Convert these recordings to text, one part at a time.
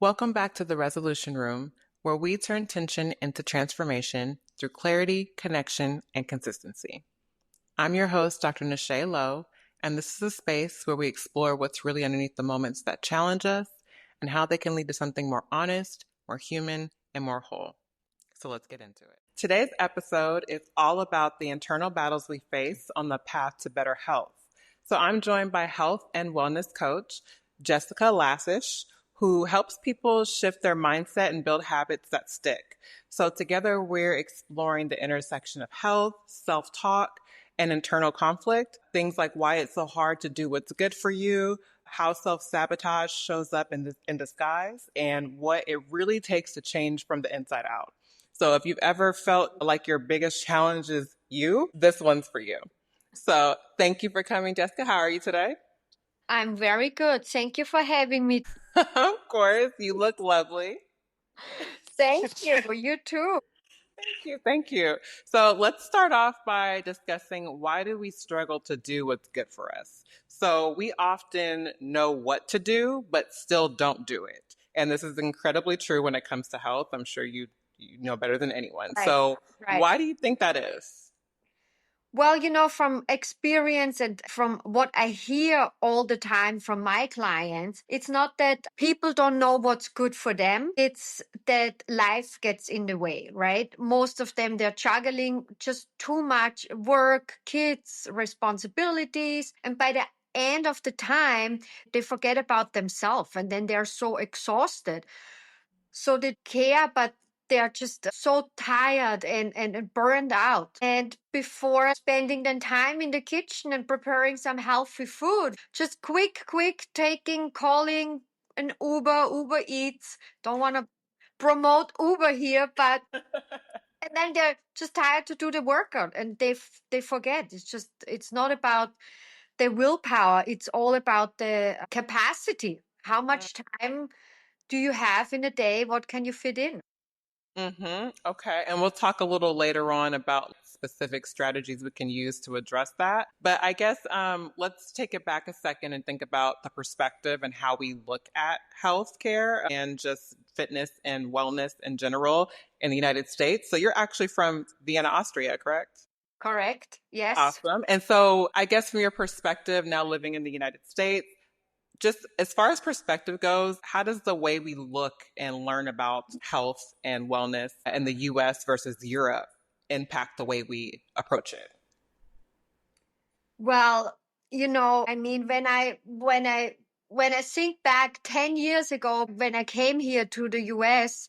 Welcome back to the Resolution Room, where we turn tension into transformation through clarity, connection, and consistency. I'm your host, Dr. Nashay Lowe, and this is a space where we explore what's really underneath the moments that challenge us and how they can lead to something more honest, more human, and more whole. So let's get into it. Today's episode is all about the internal battles we face on the path to better health. So I'm joined by health and wellness coach Jessica Lasisch, who helps people shift their mindset and build habits that stick. So together we're exploring the intersection of health, self-talk, and internal conflict, things like why it's so hard to do what's good for you, how self-sabotage shows up in disguise, and what it really takes to change from the inside out. So if you've ever felt like your biggest challenge is you, this one's for you. So thank you for coming, Jessica. How are you today? I'm very good. Thank you for having me. Of course, you look lovely. Thank you. You too. Thank you. Thank you. So let's start off by discussing why do we struggle to do what's good for us? So we often know what to do, but still don't do it. And this is incredibly true when it comes to health. I'm sure you know better than anyone. Right. So Right. why do you think that is? Well, from experience and from what I hear all the time from my clients, it's not that people don't know what's good for them. It's that life gets in the way, right? Most of them, they're juggling just too much work, kids, responsibilities. And by the end of the time, they forget about themselves and then they're so exhausted. So they care, but they're just so tired and burned out. And before spending the time in the kitchen and preparing some healthy food, just quick, calling an Uber Eats. Don't want to promote Uber here, but and then they're just tired to do the workout and they forget. It's not about the willpower. It's all about the capacity. How much time do you have in a day? What can you fit in? Okay. And we'll talk a little later on about specific strategies we can use to address that. But I guess let's take it back a second and think about the perspective and how we look at healthcare and just fitness and wellness in general in the United States. So you're actually from Vienna, Austria, correct? Correct. Yes. Awesome. And so I guess from your perspective, now living in the United States, just as far as perspective goes, how does the way we look and learn about health and wellness in the US versus Europe impact the way we approach it? Well, I mean, when I think back 10 years ago when I came here to the US,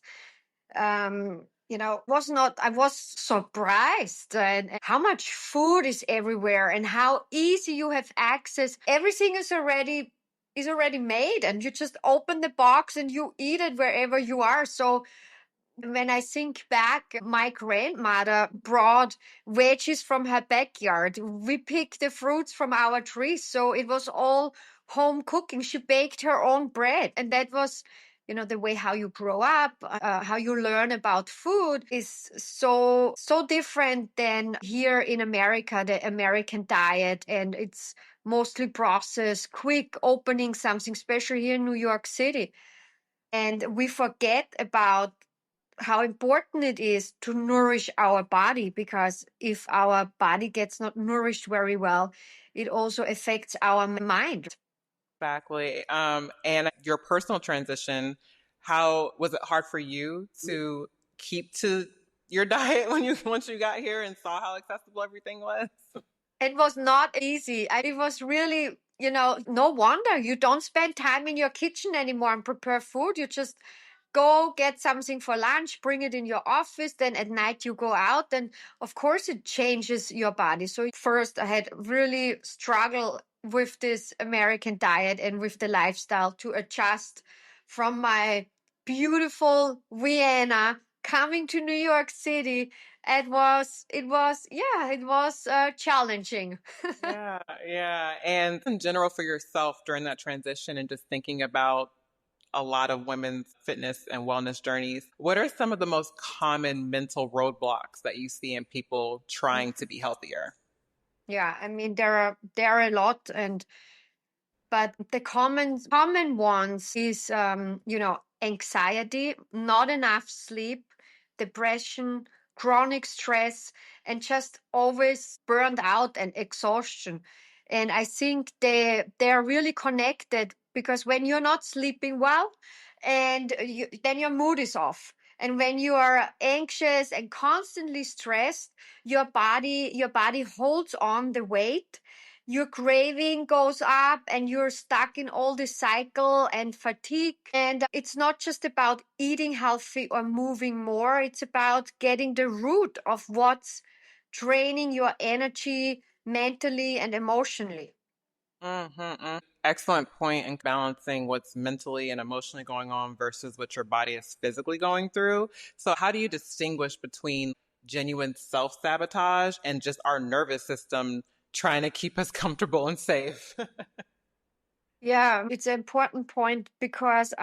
was not I was surprised and how much food is everywhere and how easy you have access. Everything is already made and you just open the box and you eat it wherever you are. So when I think back, my grandmother brought veggies from her backyard. We picked the fruits from our trees. So it was all home cooking. She baked her own bread. And that was, the way how you grow up, how you learn about food is so different than here in America, the American diet. And it's mostly processed, quick opening something, especially here in New York City. And we forget about how important it is to nourish our body, because if our body gets not nourished very well, it also affects our mind. Exactly. And your personal transition, how was it hard for you to keep to your diet when you once you got here and saw how accessible everything was? It was not easy. It was really, no wonder you don't spend time in your kitchen anymore and prepare food. You just go get something for lunch, bring it in your office, then at night you go out, and of course it changes your body. So first I had really struggle with this American diet and with the lifestyle to adjust from my beautiful Vienna coming to New York City. It was challenging. Yeah, yeah. And in general for yourself during that transition and just thinking about a lot of women's fitness and wellness journeys, what are some of the most common mental roadblocks that you see in people trying to be healthier? Yeah, I mean there are a lot, but the common ones is anxiety, not enough sleep, depression, chronic stress, and just always burned out and exhaustion. And I think they're really connected because when you're not sleeping well, then your mood is off. And when you are anxious and constantly stressed, your body holds on the weight, your craving goes up, and you're stuck in all this cycle and fatigue. And it's not just about eating healthy or moving more, it's about getting the root of what's draining your energy mentally and emotionally. Mm-hmm. Excellent point in balancing what's mentally and emotionally going on versus what your body is physically going through. So, how do you distinguish between genuine self sabotage and just our nervous system trying to keep us comfortable and safe? Yeah, it's an important point because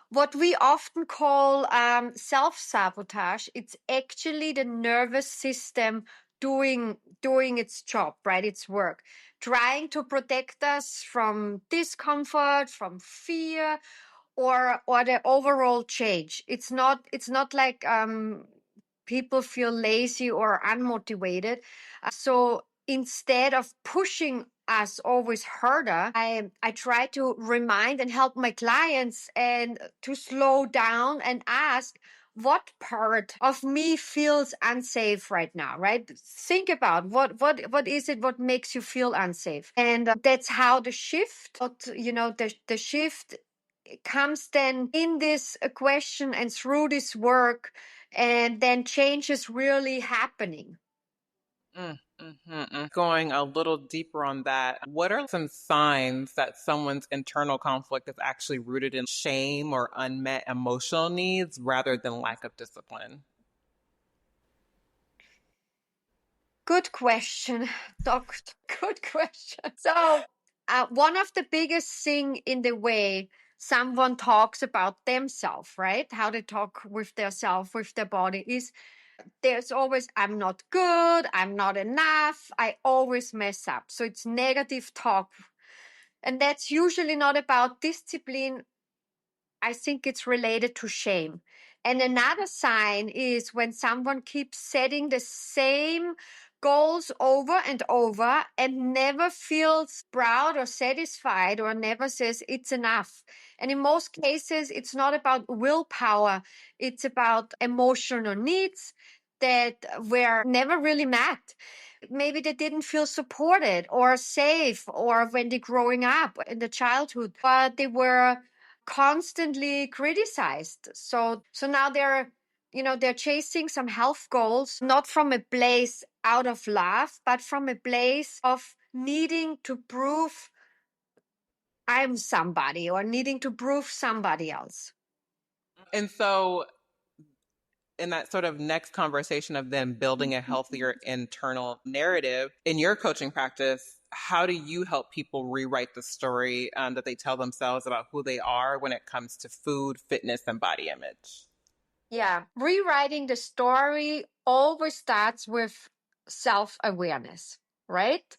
what we often call self-sabotage, it's actually the nervous system doing its job, right? Its work, trying to protect us from discomfort, from fear, or the overall change. It's not like people feel lazy or unmotivated. So instead of pushing us always harder, I try to remind and help my clients and to slow down and ask, what part of me feels unsafe right now, right? Think about what is it, what makes you feel unsafe. And that's how the shift, the shift comes then in this question and through this work, and then change is really happening. Going a little deeper on that, what are some signs that someone's internal conflict is actually rooted in shame or unmet emotional needs rather than lack of discipline? Good question, Doc. Good question. So, one of the biggest thing in the way someone talks about themselves, right? How they talk with their self, with their body, is there's always, I'm not good, I'm not enough, I always mess up. So it's negative talk. And that's usually not about discipline. I think it's related to shame. And another sign is when someone keeps setting the same goals over and over and never feels proud or satisfied or never says it's enough. And in most cases, it's not about willpower, it's about emotional needs that were never really met. Maybe they didn't feel supported or safe, or when they're growing up in the childhood, but they were constantly criticized. So now they're chasing some health goals, not from a place out of love, but from a place of needing to prove I'm somebody or needing to prove somebody else. And so, in that sort of next conversation of them building a healthier internal narrative in your coaching practice, how do you help people rewrite the story that they tell themselves about who they are when it comes to food, fitness, and body image? Yeah, rewriting the story always starts with self-awareness, right?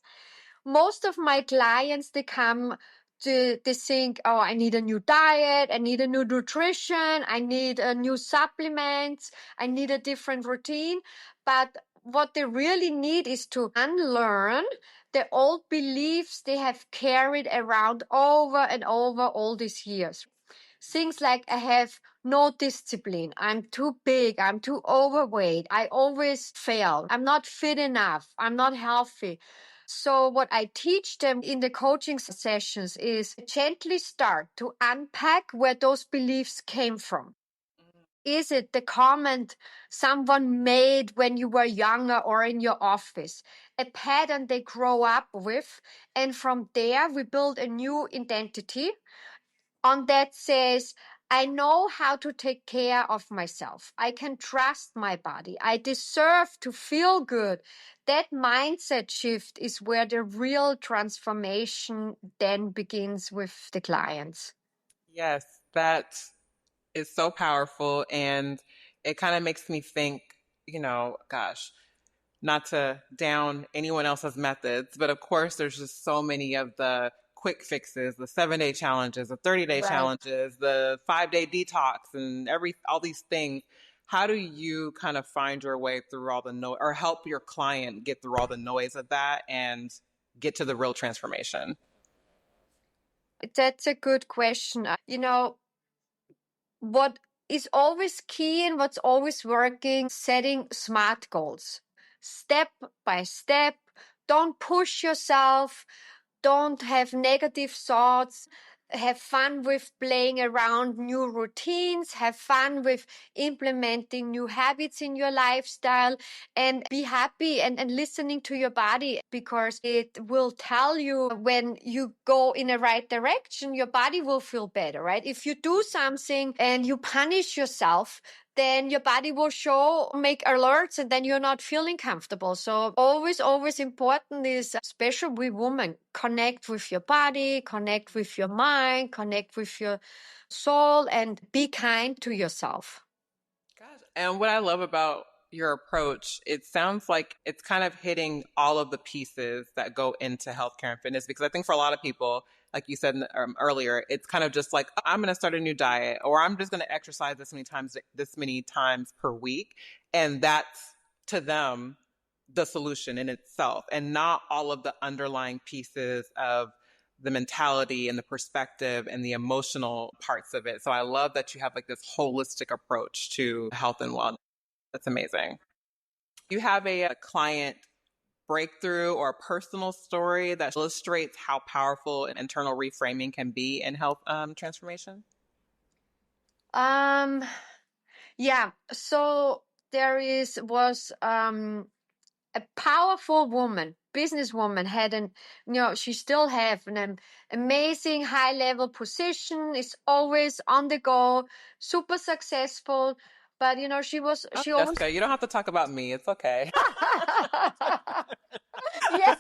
Most of my clients, they come to they think, oh, I need a new diet, I need a new nutrition, I need a new supplements, I need a different routine. But what they really need is to unlearn the old beliefs they have carried around over and over all these years. Things like, I have no discipline, I'm too big, I'm too overweight, I always fail, I'm not fit enough, I'm not healthy. So, what I teach them in the coaching sessions is gently start to unpack where those beliefs came from. Is it the comment someone made when you were younger or in your office? A pattern they grow up with. And from there, we build a new identity on that says, I know how to take care of myself. I can trust my body. I deserve to feel good. That mindset shift is where the real transformation then begins with the clients. Yes, that is so powerful. And it kind of makes me think, gosh, not to down anyone else's methods, but of course, there's just so many of the quick fixes, the 7-day challenges, the 30-day Right. challenges, the 5-day detox, and all these things. How do you kind of find your way through all the noise, or help your client get through all the noise of that and get to the real transformation? That's a good question. What is always key and what's always working, setting smart goals. Step by step. Don't push yourself. Don't have negative thoughts. Have fun with playing around new routines. Have fun with implementing new habits in your lifestyle, and be happy and listening to your body, because it will tell you when you go in the right direction. Your body will feel better, right? If you do something and you punish yourself, then your body will make alerts, and then you're not feeling comfortable. So always important is, especially with women, connect with your body, connect with your mind, connect with your soul, and be kind to yourself. Gosh. And what I love about your approach, it sounds like it's kind of hitting all of the pieces that go into healthcare and fitness. Because I think for a lot of people, like you said earlier, it's kind of just like, "Oh, I'm going to start a new diet, or I'm just going to exercise this many times per week," and that's, to them, the solution in itself, and not all of the underlying pieces of the mentality and the perspective and the emotional parts of it. So I love that you have like this holistic approach to health and wellness. That's amazing. You have a client breakthrough or a personal story that illustrates how powerful an internal reframing can be in health transformation? Um, yeah. So there was a powerful woman, businesswoman, she still have an amazing high level position, is always on the go, super successful. But Oh, she always Jessica, you don't have to talk about me. It's okay. yes.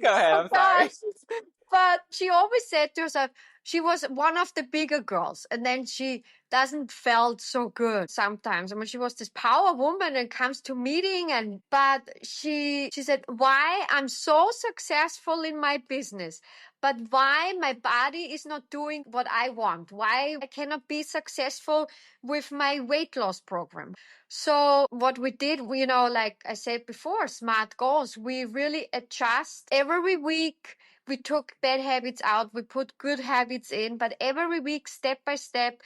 Go ahead. I'm But sorry. but she always said to herself, she was one of the bigger girls, and then she doesn't felt so good sometimes. I mean, she was this power woman and comes to meeting, and but she said, why I'm so successful in my business, but why my body is not doing what I want, why I cannot be successful with my weight loss program. So what we did, like I said before, smart goals. We really adjust every week. We took bad habits out. We put good habits in, but every week, step by step,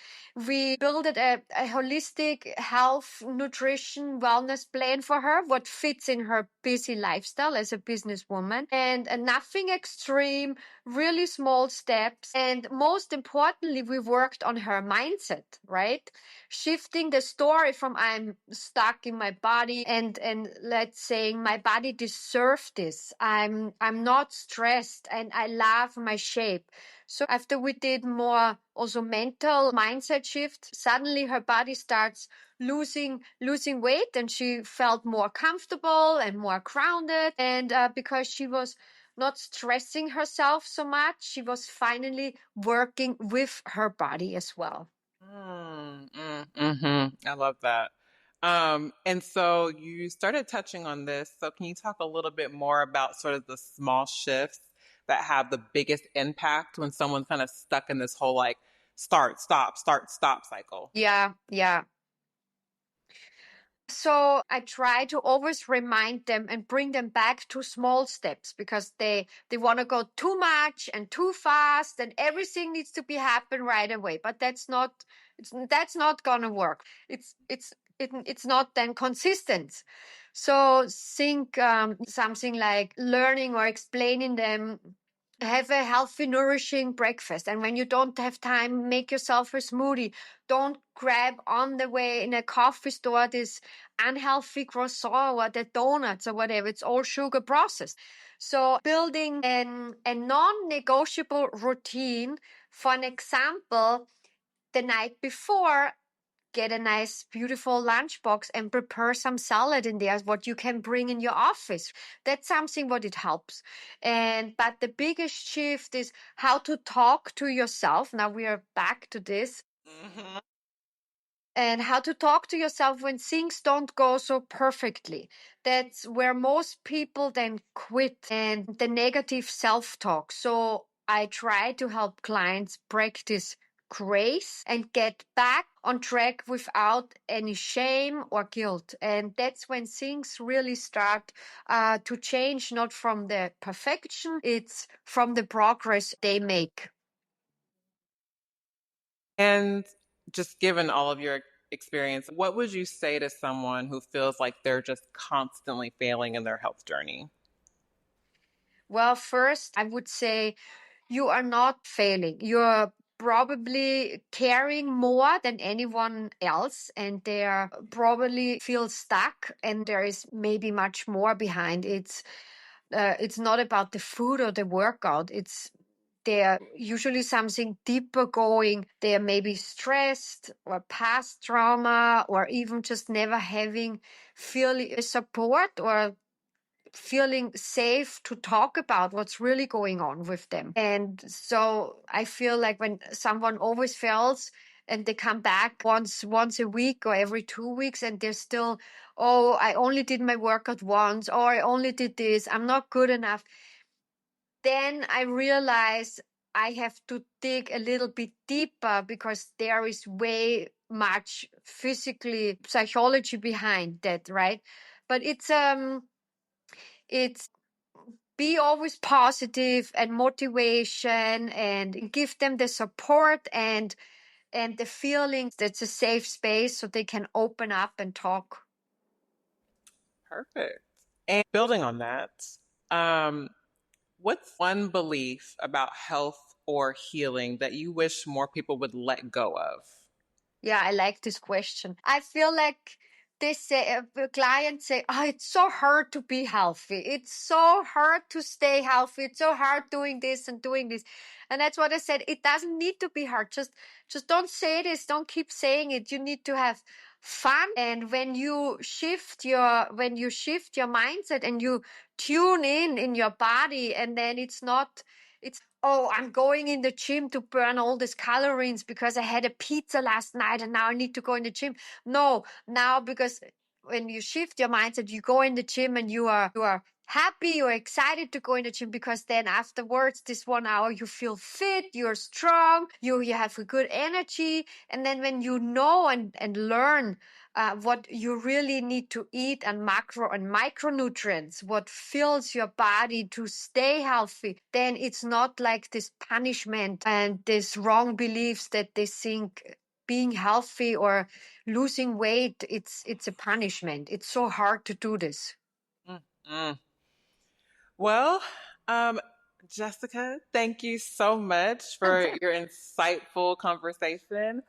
we built a holistic health, nutrition, wellness plan for her, what fits in her busy lifestyle as a businesswoman, and nothing extreme, really small steps. And most importantly, we worked on her mindset, right? Shifting the story from I'm stuck in my body, and let's say my body deserves this. I'm not stressed and I love my shape. So after we did more also mental mindset shift, suddenly her body starts losing weight, and she felt more comfortable and more grounded. And because she was not stressing herself so much, she was finally working with her body as well. I love that. And so you started touching on this. So can you talk a little bit more about sort of the small shifts that have the biggest impact when someone's kind of stuck in this whole like start, stop cycle? Yeah, yeah. So I try to always remind them and bring them back to small steps, because they want to go too much and too fast, and everything needs to be happen right away. But that's not gonna work. It's not then consistent. So think something like learning or explaining them. Have a healthy, nourishing breakfast. And when you don't have time, make yourself a smoothie. Don't grab on the way in a coffee store this unhealthy croissant or the donuts or whatever. It's all sugar processed. So building a non-negotiable routine. For an example, the night before, get a nice, beautiful lunchbox and prepare some salad in there, what you can bring in your office. That's something what it helps. But the biggest shift is how to talk to yourself. Now we are back to this. Hmm. and how to talk to yourself when things don't go so perfectly. That's where most people then quit, and the negative self talk. So I try to help clients practice grace and get back on track without any shame or guilt. And that's when things really start to change, not from the perfection, it's from the progress they make. And just given all of your experience, what would you say to someone who feels like they're just constantly failing in their health journey? Well, first, I would say you are not failing. You're probably caring more than anyone else, and they are probably feel stuck, and there is maybe much more behind. It's not about the food or the workout. It's they're usually something deeper going. They're maybe stressed or past trauma, or even just never having feeling support or feeling safe to talk about what's really going on with them. And so I feel like when someone always fails and they come back once a week or every 2 weeks, and they're still, oh, I only did my workout once, or I only did this, I'm not good enough, then I realize I have to dig a little bit deeper, because there is way much physically psychology behind that, right? But it's be always positive and motivation, and give them the support and the feeling that's a safe space so they can open up and talk. Perfect. And building on that, um, what's one belief about health or healing that you wish more people would let go of? Yeah, I like this question. I feel like they say, clients say, oh, it's so hard to be healthy. It's so hard to stay healthy. It's so hard doing this and doing this. And that's what I said. It doesn't need to be hard. Just don't say this. Don't keep saying it. You need to have fun. And when you shift your mindset and you tune in your body, and then it's not, it's, oh, I'm going in the gym to burn all these calories because I had a pizza last night and now I need to go in the gym. No, now, because when you shift your mindset, you go in the gym and you are happy, you're excited to go in the gym, because then afterwards, this 1 hour, you feel fit, you're strong, you have a good energy. And then when you know and learn what you really need to eat, and macro and micronutrients, what fills your body to stay healthy, then it's not like this punishment and this wrong beliefs that they think being healthy or losing weight, it's a punishment. It's so hard to do this. Mm-mm. Well, um, Jessica, thank you so much for your insightful conversation.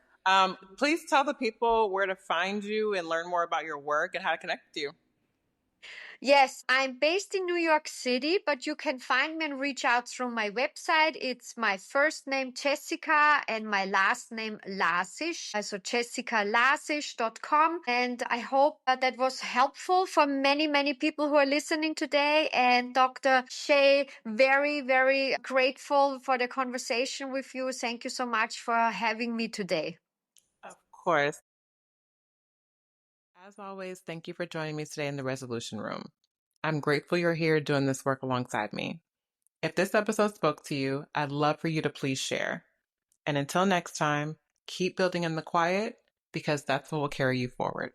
Please tell the people where to find you and learn more about your work and how to connect with you. Yes, I'm based in New York City, but you can find me and reach out through my website. It's my first name, Jessica, and my last name, Lasisch. So jessicalasisch.com. And I hope that was helpful for many, many people who are listening today. And Dr. Shay, very, very grateful for the conversation with you. Thank you so much for having me today. Of course. As always, thank you for joining me today in the Resolution Room. I'm grateful you're here doing this work alongside me. If this episode spoke to you, I'd love for you to please share. And until next time, keep building in the quiet, because that's what will carry you forward.